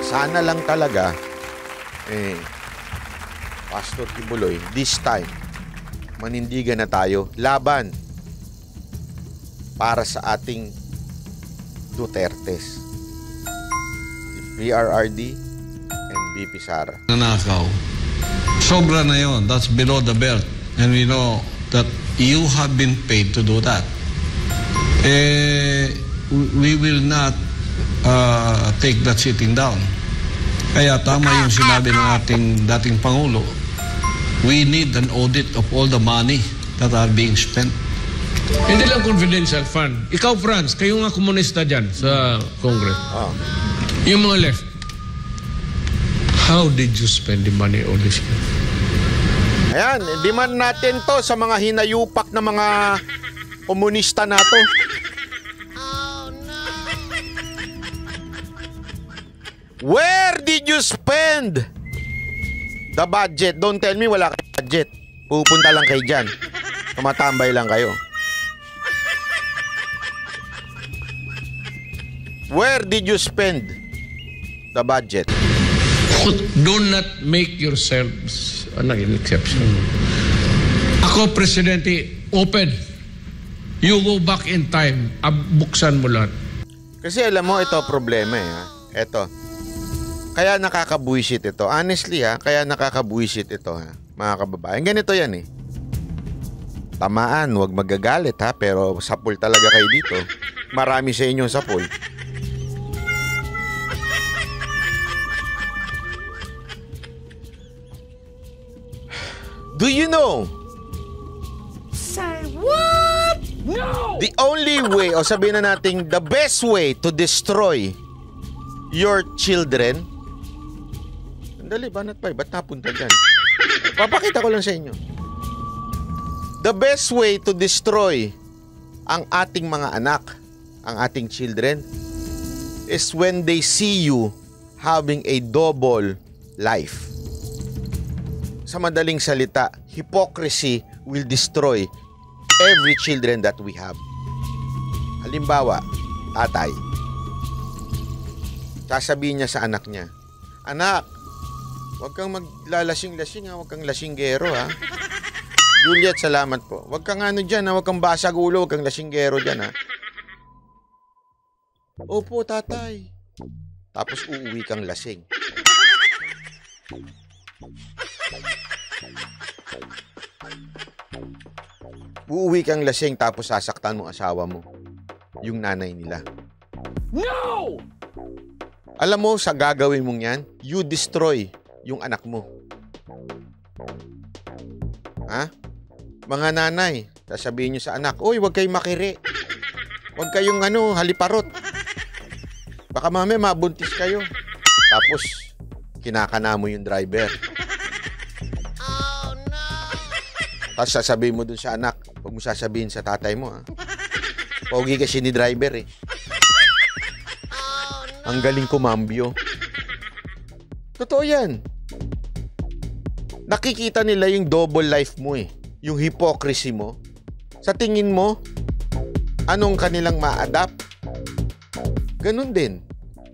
Sana lang talaga, Pastor Kibuloy, this time, manindigan na tayo laban para sa ating Dutertes. PRRD and BP Sara. Nanakaw. Sobra na yon. That's below the belt. And we know that you have been paid to do that. We will not take that sitting down. Kaya tama yung sinabi ng ating dating Pangulo. We need an audit of all the money that are being spent. Hindi lang confidential fund. Ikaw, Franz, kayo nga komunista dyan sa Congress. Yung mga left, how did you spend the money all this year? Ayan, demand natin to sa mga hinayupak na mga komunista na to. Where did you spend the budget? Don't tell me wala kayong budget. Pupunta lang kayo dyan. Tumatambay lang kayo. Where did you spend the budget? Do not make yourselves an exception. Ako, Presidente, open. You go back in time. Buksan mo lahat. Kasi alam mo, ito problema eh. Ito. Kaya nakakabuisit ito. Honestly kaya nakakabuisit ito mga kababayan. Ganito yan eh. Tamaan, huwag magagalit pero sapul talaga kayo dito. Marami sa inyo sapul. Do you know? Say what? No! The only way, o sabihin na natin, the best way to destroy your children. Sandali, banat pa ba't napunta dyan? Papakita ko lang sa inyo. The best way to destroy ang ating mga anak, ang ating children, is when they see you having a double life. Sa madaling salita, hypocrisy will destroy every children that we have. Halimbawa, tatay. Sasabihin niya sa anak niya, "Anak, huwag kang maglalasing-lasing huwag kang lasinggero Juliet, salamat po. Huwag kang dyan huwag kang basag ulo, huwag kang lasinggero dyan Opo, tatay. Tapos uuwi kang lasing. Uuwi kang lasing tapos sasaktan mo asawa mo, yung nanay nila. No! Alam mo, sa gagawin mong yan, you destroy yung anak mo. Mga nanay, sasabihin nyo sa anak, "Uy, huwag kayong makiri. Huwag kayong haliparot. Baka mamaya mabuntis kayo." Tapos, kinakana mo yung driver. Oh, no! Tapos sasabihin mo dun sa anak, huwag mo sasabihin sa tatay mo Pogi kasi ni driver Ang galing kumambyo. Totoo yan. Nakikita nila yung double life mo yung hypocrisy mo. Sa tingin mo, anong kanilang ma-adapt? Ganun din.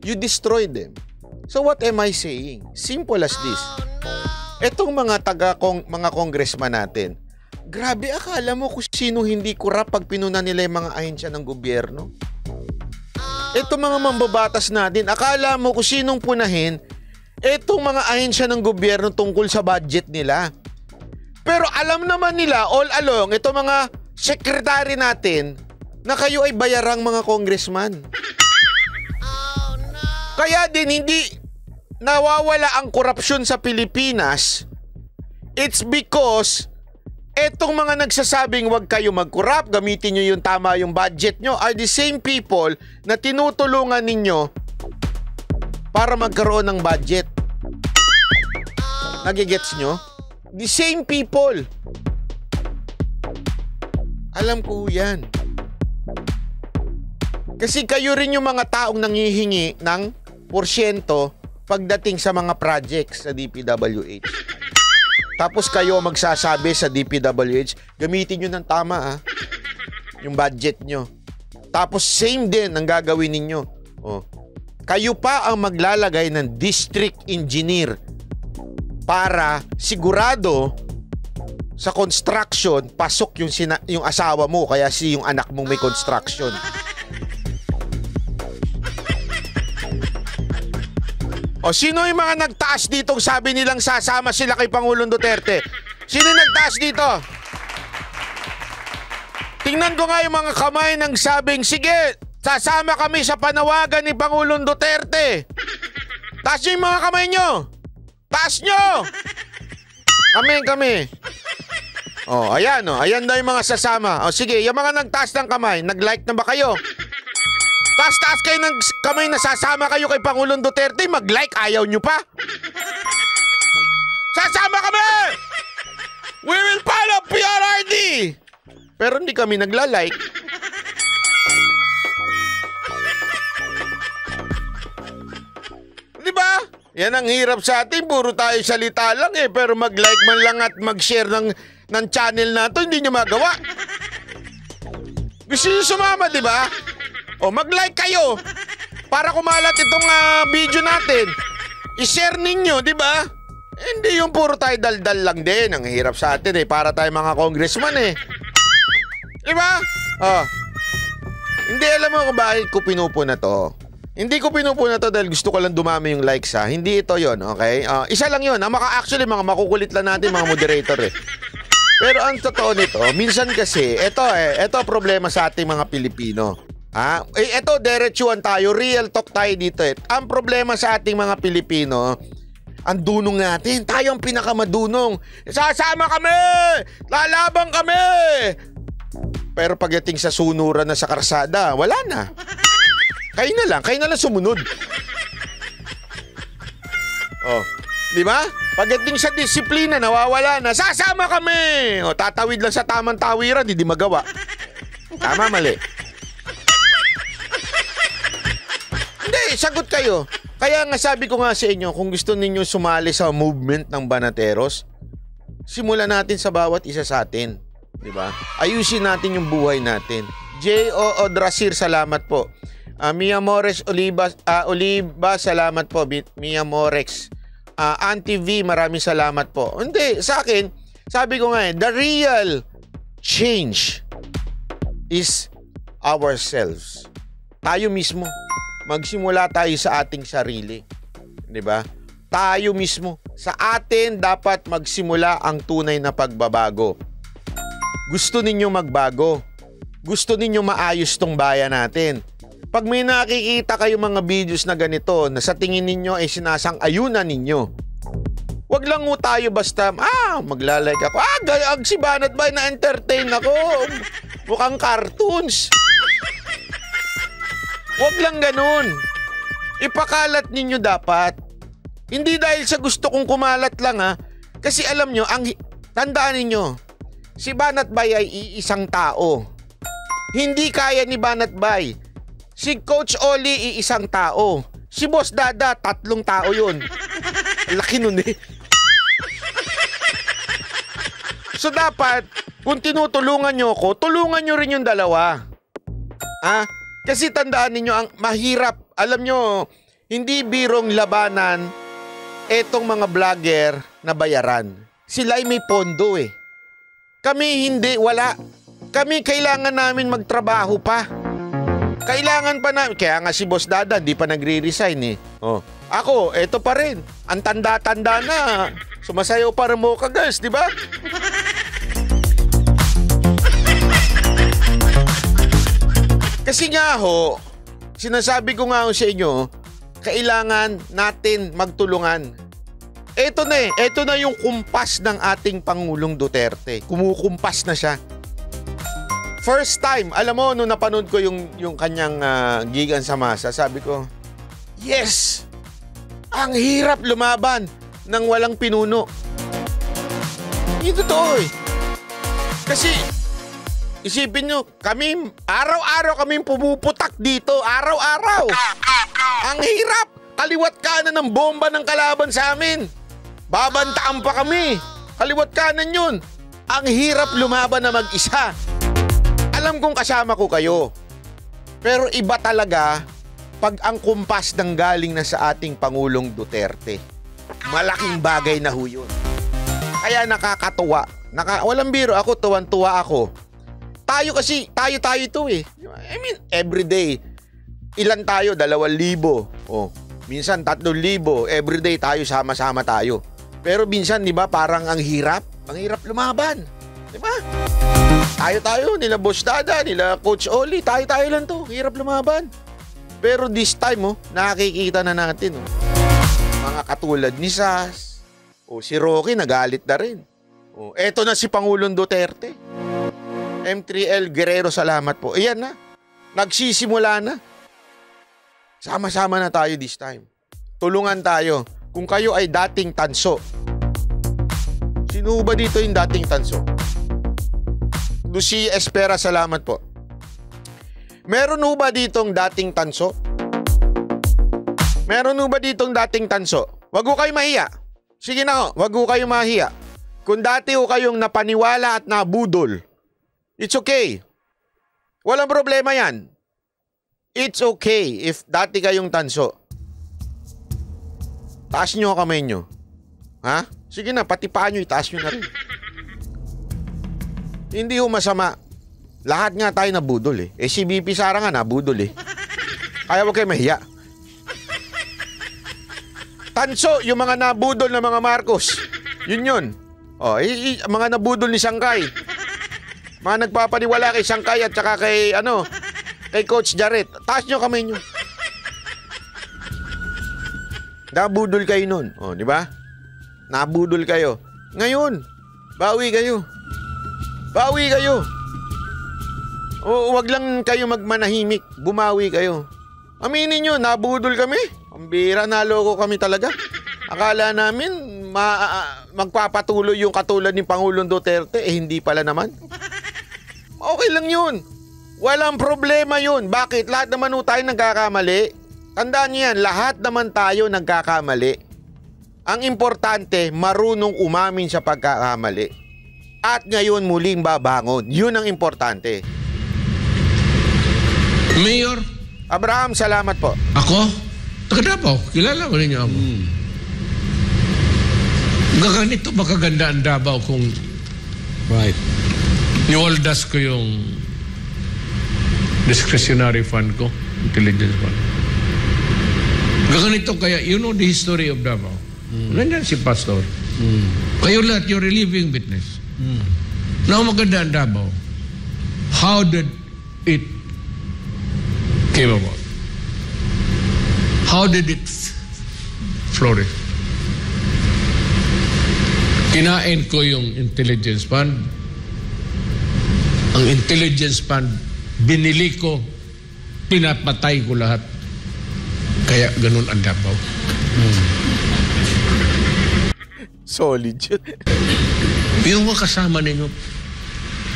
You destroy them. So what am I saying? Simple as this. Etong mga mga congressman natin, grabe, akala mo kung sino hindi kurap pag pinuna nila yung mga ahensya ng gobyerno? Etong mga mambabatas natin, akala mo kung sinong punahin etong mga ahensya ng gobyerno tungkol sa budget nila? Pero alam naman nila all along, ito mga sekretary natin, na kayo ay bayarang mga congressman. Oh, no! Kaya din hindi nawawala ang korupsyon sa Pilipinas. It's because etong mga nagsasabing wag kayo mag-corrupt, gamitin nyo yung tama yung budget nyo, are the same people na tinutulungan ninyo para magkaroon ng budget. Nagigets nyo? The same people. Alam ko yan. Kasi kayo rin yung mga taong nangihingi ng porsyento pagdating sa mga projects sa DPWH. Tapos kayo magsasabi sa DPWH, gamitin nyo ng tama yung budget nyo. Tapos same din ang gagawin ninyo. Kayo pa ang maglalagay ng district engineer para sigurado sa construction, pasok yung asawa mo, kaya yung anak mong may construction. O sino yung mga nagtaas dito sabi nilang sasama sila kay Pangulong Duterte? Sino nagtaas dito? Tingnan ko nga yung mga kamay ng sabing, sige, sasama kami sa panawagan ni Pangulong Duterte. Taas nyo yung mga kamay nyo. Taas nyo. Kami. O, ayan o. Ayan na yung mga sasama. O sige, yung mga nagtaas ng kamay, nag-like na ba kayo? Taas kayo ng kamay na sasama kayo kay Pangulong Duterte, mag-like, ayaw nyo pa? Sasama kami! We will follow PRRD! Pero hindi kami nagla-like. Di ba? Yan ang hirap sa atin, puro tayo salita lang pero mag-like man lang at mag-share ng channel na to, hindi nyo magawa. Gusto nyo sumama, di ba? O mag-like kayo para kumalat itong video natin. I-share ninyo, di ba? Hindi yung puro tayo daldal lang din. Ang hirap sa atin para tayo mga congressman Di ba? Hindi alam mo kung bakit ko pinupuna to. Hindi ko pinupuna to dahil gusto ko lang dumami yung likes Hindi ito yon, okay? Isa lang yon. Actually, mga makukulit lang natin mga moderator Pero ang totoo nito, minsan kasi, ito problema sa ating mga Pilipino. Ito, diretsuhan tayo, real talk tayo dito Ang problema sa ating mga Pilipino, ang dunong natin, tayo ang pinakamadunong. Sasama kami! Lalabang kami! Pero pagdating sa sunuran na sa karsada, wala na. Kayo na lang sumunod. Di ba? Pagdating sa disiplina, nawawala na. Sasama kami! Tatawid lang sa tamang tawiran, hindi magawa. Tama, mali. Hindi, sagot kayo. Kaya nga sabi ko nga sa inyo, kung gusto ninyo sumali sa movement ng Banateros, simulan natin sa bawat isa sa atin. Diba? Ayusin natin yung buhay natin. J.O. Odrasir, salamat po. Mia Mores Oliva, salamat po. Mia Morex. Auntie V, maraming salamat po. Hindi, sa akin, sabi ko nga the real change is ourselves. Tayo mismo. Magsimula tayo sa ating sarili. 'Di ba? Tayo mismo. Sa atin dapat magsimula ang tunay na pagbabago. Gusto ninyo magbago. Gusto ninyo maayos tong bayan natin. Pag may nakikita kayo mga videos na ganito na sa tingin ninyo ay sinasang-ayunan ninyo, wag lang mo tayo basta maglalike ako. Si Banat Bay na-entertain ako. Mukhang cartoons. Wag lang ganun. Ipakalat ninyo dapat. Hindi dahil sa gusto kong kumalat lang Kasi alam nyo, tandaan ninyo, si Banat Bay ay iisang tao. Hindi kaya ni Banat Bay. Si Coach Oli iisang tao. Si Boss Dada, 3 tao yun. Laki nun So dapat, kung tinutulungan nyo ako, tulungan nyo rin yung dalawa. Kasi tandaan ninyo, ang mahirap, alam nyo, hindi birong labanan etong mga vlogger na bayaran. Sila ay may pondo Kami hindi, wala. Kami kailangan namin magtrabaho pa. Kailangan pa namin, kaya nga si Boss Dada, di pa nagre-resign Ako, eto pa rin. Ang tanda-tanda na. Sumasayaw para mo ka guys, di ba? Kasi nga sinasabi ko nga sa inyo, kailangan natin magtulungan. Ito na yung kumpas ng ating Pangulong Duterte. Kumukumpas na siya. First time, alam mo, nung napanood ko yung kanyang gigan sa masa, sabi ko, yes! Ang hirap lumaban ng walang pinuno. Hindi totoo Kasi, isipin nyo, araw-araw kaming pumuputak dito. Araw-araw. Ang hirap. Kaliwat kanan ng bomba ng kalaban sa amin. Babantaan pa kami. Kaliwat kanan yun. Ang hirap lumaban na mag-isa. Alam kong kasama ko kayo. Pero iba talaga pag ang kumpas ng galing na sa ating Pangulong Duterte, malaking bagay na ho yun. Kaya nakakatuwa. Walang biro, ako tuwan-tuwa ako. Tayo kasi, tayo to eh. I mean, everyday. Ilan tayo? 2,000. Oh, minsan 3,000. Everyday tayo, sama-sama tayo. Pero minsan, di ba, parang ang hirap lumaban. Di ba? Tayo, nila Boss Dada, nila Coach Oli, tayo lang to. Hirap lumaban. Pero this time, nakikita na natin, mga katulad ni Sas, si Rocky nagalit na rin. Eto na si Pangulong Duterte. M3L Guerrero, salamat po. Ayan na. Nagsisimula na. Sama-sama na tayo this time. Tulungan tayo. Kung kayo ay dating tanso. Sino ba dito yung dating tanso? Lucy Espera, salamat po. Meron ho ba ditong dating tanso? Meron ho ba ditong dating tanso? Wag ho kayo mahiya. Sige na ho, wag ho kayo mahiya. Kung dati ho kayong napaniwala at nabudol, it's okay. Walang problema yan. It's okay if dati kayong tanso. Taas nyo ang kamay nyo. Ha? Sige na, pati paa nyo, itaas nyo na rin. Hindi ho masama. Lahat nga tayo nabudol eh. Si BP Sara nga nabudol eh. Kaya huwag kayo mahiya. Tanso, yung mga nabudol na mga Marcos. Yun. Mga nabudol ni Sangkay. Mga nagpapaniwala kay Sangkay at saka kay Coach Jarrett. Taas nyo kamay nyo. Nabudol kayo nun. Di ba? Nabudol kayo. Ngayon, bawi kayo. Wag lang kayo magmanahimik. Bumawi kayo. Aminin nyo, nabudol kami. Ang bira, naloko kami talaga. Akala namin magpapatuloy yung katulad ni Pangulong Duterte, hindi pala naman. Okay lang yun. Walang problema yun. Bakit? Lahat naman tayo nagkakamali. Tandaan niyo yan, lahat naman tayo nagkakamali. Ang importante, marunong umamin sa pagkakamali. At ngayon muling babangon. Yun ang importante. Mayor Abraham, salamat po. Ako? Taga Davao. Kilala mo rin niyo ako. Ganito makaganda ang Davao kung niwaldas ko yung discretionary fund ko, intelligence fund. Ganito kaya, you know the history of Davao. Nandiyan si Pastor. Kayo lahat, you're a living witness. Now maganda ang Davao. How did it came about? How did it flourish? Kinain ko yung intelligence fund. Ang intelligence fund, binili ko, pinapatay ko lahat. Kaya ganun ang Davao. Solid yun. Yung mga kasama ninyo,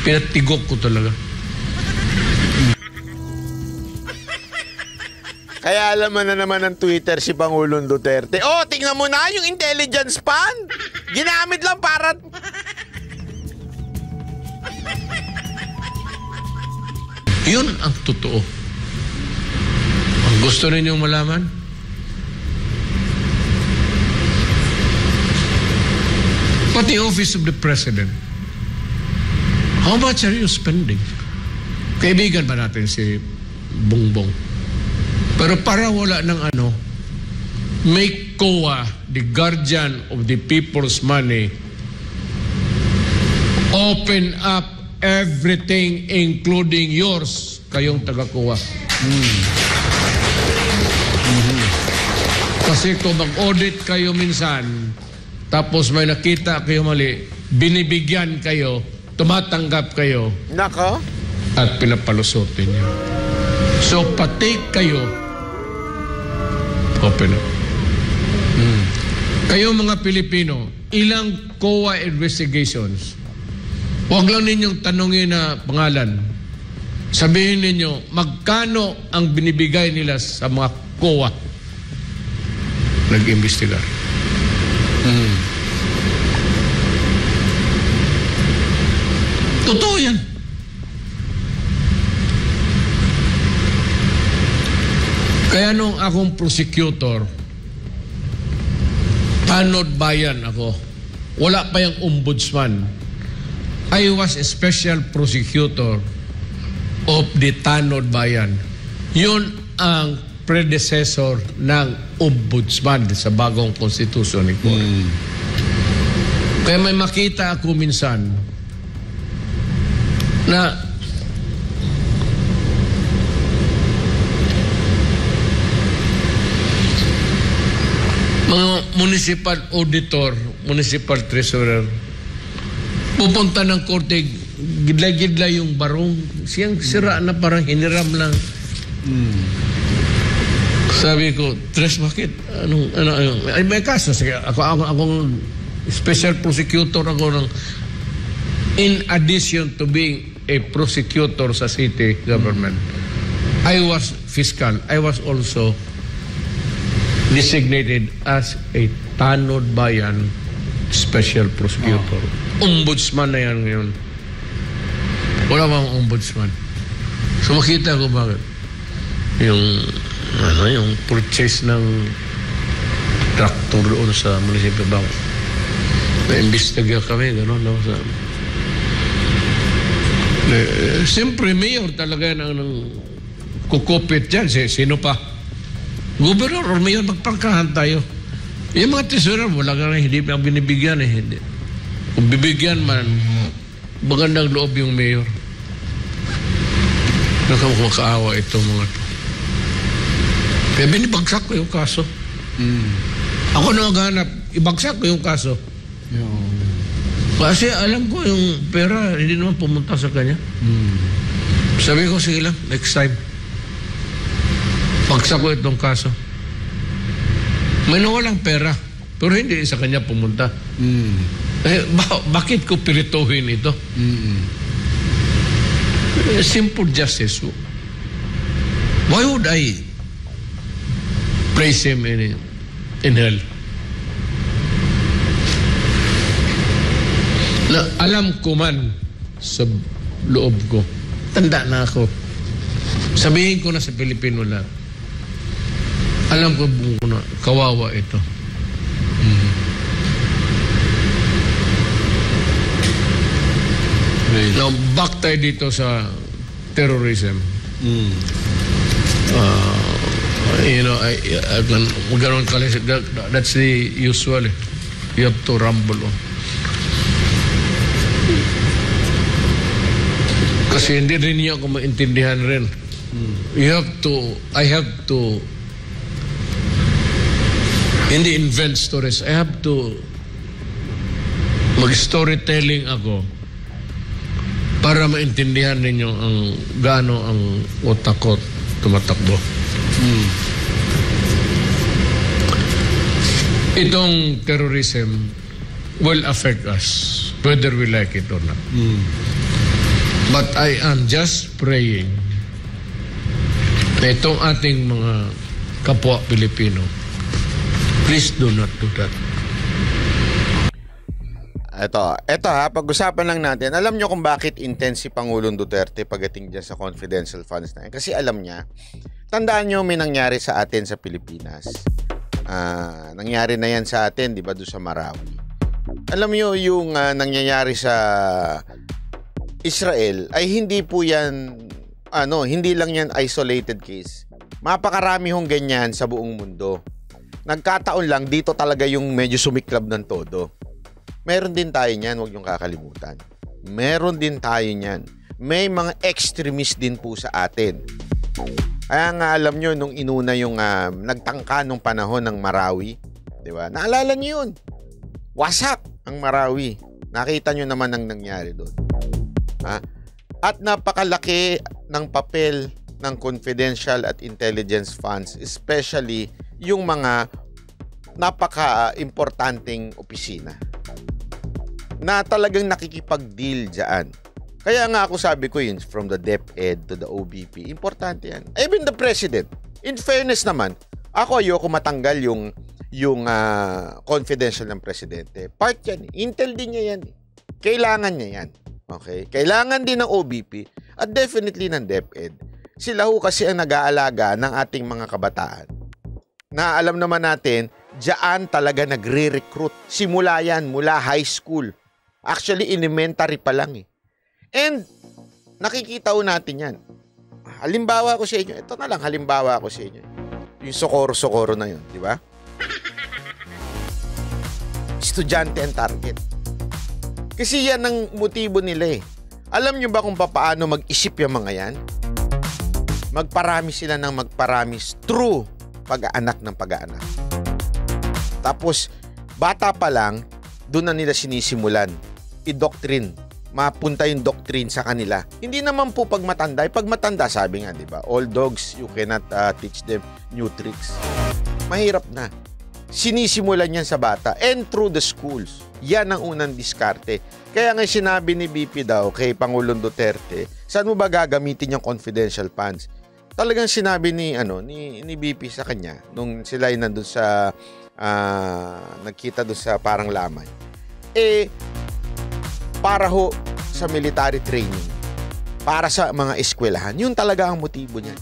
pinatigok ko talaga. Kaya alam mo na naman ng Twitter si Pangulong Duterte. Tingnan mo na yung intelligence fund. Ginamit lang para... Yun ang totoo. Ang gusto ninyong malaman? Pati Office of the President. How much are you spending? Kaibigan ba natin si Bongbong? Pero para wala ng make COA the guardian of the people's money, open up everything including yours, kayong taga-COA. Kasi kung mag-audit kayo minsan, tapos may nakita kayo mali, binibigyan kayo, tumatanggap kayo, Nako. at pinapalusutin niyo. So pati kayo, open up. Kayo mga Pilipino, ilang COA investigations, huwag lang ninyong tanongin na pangalan. Sabihin ninyo, magkano ang binibigay nila sa mga COA nag-imbestiga. Totoo yan. Kaya nung akong prosecutor, tanod bayan ako. Wala pa yung ombudsman. I was a special prosecutor of the Tanod Bayan. Yun ang predecessor ng ombudsman sa bagong konstitusyon ni Cory. Kaya may makita ako minsan na mga municipal auditor, municipal treasurer, pupunta ng korte, gidla-gidla yung barong. Siyang sira na parang hiniram lang. Sabi ko, Tres, bakit? Ano? Ay, may kaso. Sige, akong special prosecutor ako ng, in addition to being a prosecutor sa city government, I was fiscal. I was also designated as a Tanod Bayan special prosecutor. Ombudsman na yan ngayon. Wala bang ombudsman? So makita ko bakit yung purchase ng tractor doon sa munisipyo bang na-imbestiga kami gano'n no? Siyempre mayor talaga ang kukupit dyan. Sino pa? Gobernador or mayor, magpangkahan tayo. Yung mga treasurer, wala ka na hindi ang binibigyan eh. Hindi. Kung bibigyan man, magandang loob yung mayor. Nakamakaawa itong mga to. Kaya binibagsak ko yung kaso. Ako na maghanap, ibagsak ko yung kaso. Kasi alam ko yung pera, hindi naman pumunta sa kanya. Sabi ko, sige lang, next time. Bagsak ko itong kaso. May nawalang pera, pero hindi sa kanya pumunta. Bakit ko pirituhin ito? Simple justice. Why would I praise him in hell? Na alam ko man sa loob ko, tanda na ako. Sabihin ko na sa Pilipino lang, alam ko na kawawa ito. Now, back tayo dito sa terrorism. That's the usual. You have to rumble on. Kasi hindi rin niya ako maintindihan rin. I have to hindi invent stories. I have to mag-storytelling ako para maintindihan ninyo ang gaano ang utak ko tumatakbo. Itong terrorism will affect us whether we like it or not. But I am just praying na itong ating mga kapwa Pilipino, please do not do that. Ito ha, pag-usapan lang natin. Alam nyo kung bakit intense si Pangulong Duterte pagdating dyan sa confidential funds na yan? Kasi alam niya, tandaan nyo may nangyari sa atin sa Pilipinas. Nangyari na yan sa atin, di ba, doon sa Marawi. Alam nyo yung nangyayari sa Israel ay hindi po yan, hindi lang yan isolated case. Mapakarami hong ganyan sa buong mundo. Nagkataon lang, dito talaga yung medyo sumiklab ng todo. Meron din tayo niyan, huwag niyong kakalimutan. Meron din tayo niyan. May mga extremist din po sa atin. Kaya nga alam nyo, nung inuna yung nagtangka nung panahon ng Marawi, di ba? Naalala nyo yun. Wasak ang Marawi. Nakita nyo naman ang nangyari doon. At napakalaki ng papel ng confidential at intelligence funds, especially yung mga napaka-importanting opisina na talagang nakikipag-deal dyan. Kaya nga ako sabi ko yun, from the DepEd to the OBP, importante yan. Even the President, in fairness naman, ako ayoko matanggal yung confidential ng Presidente. Part yan. Intel din niya yan. Kailangan niya yan. Okay? Kailangan din ng OBP at definitely ng DepEd. Sila ho kasi ang nag-aalaga ng ating mga kabataan. Na alam naman natin, diyan talaga nagre-recruit. Simula yan, mula high school. Actually, elementary pa lang eh. And nakikita ho natin yan. Halimbawa ko sa inyo, ito na lang halimbawa ko sa inyo. Yung Socorro na yun, di ba? Estudyante ang target. Kasi yan ang motibo nila eh. Alam nyo ba kung paano mag-isip yung mga yan? Magparami sila ng magparami through pag-aanak ng pag-aanak. Tapos, bata pa lang, doon na nila sinisimulan. I-doctrine. Mapunta yung doctrine sa kanila. Hindi naman po pag matanda. Pag matanda, sabi nga, di ba? All dogs, you cannot teach them new tricks. Mahirap na. Sinisimulan yan sa bata and through the schools. Yan ang unang diskarte. Kaya nga sinabi ni BP daw kay Pangulong Duterte, saan mo ba gagamitin yung confidential funds? Talagang sinabi ni BP sa kanya nung sila ay nandun sa nagkita doon sa parang lamay. Para ho sa military training, para sa mga eskwelahan. Yun talaga ang motibo niyan.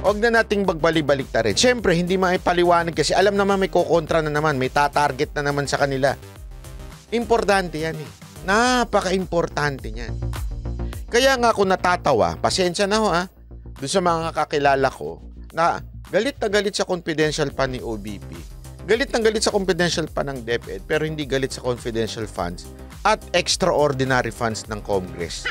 Huwag na nating magbalik-balik na rin. Siyempre, hindi maipaliwanag kasi alam naman may kukontra na naman, may tatarget na naman sa kanila. Importante yan eh. Napaka-importante yan. Kaya nga ako natatawa, pasensya na ho doon sa mga kakilala ko, na galit sa confidential fund ni OBP. Galit sa confidential fund ng DepEd, pero hindi galit sa confidential funds at extraordinary funds ng Congress.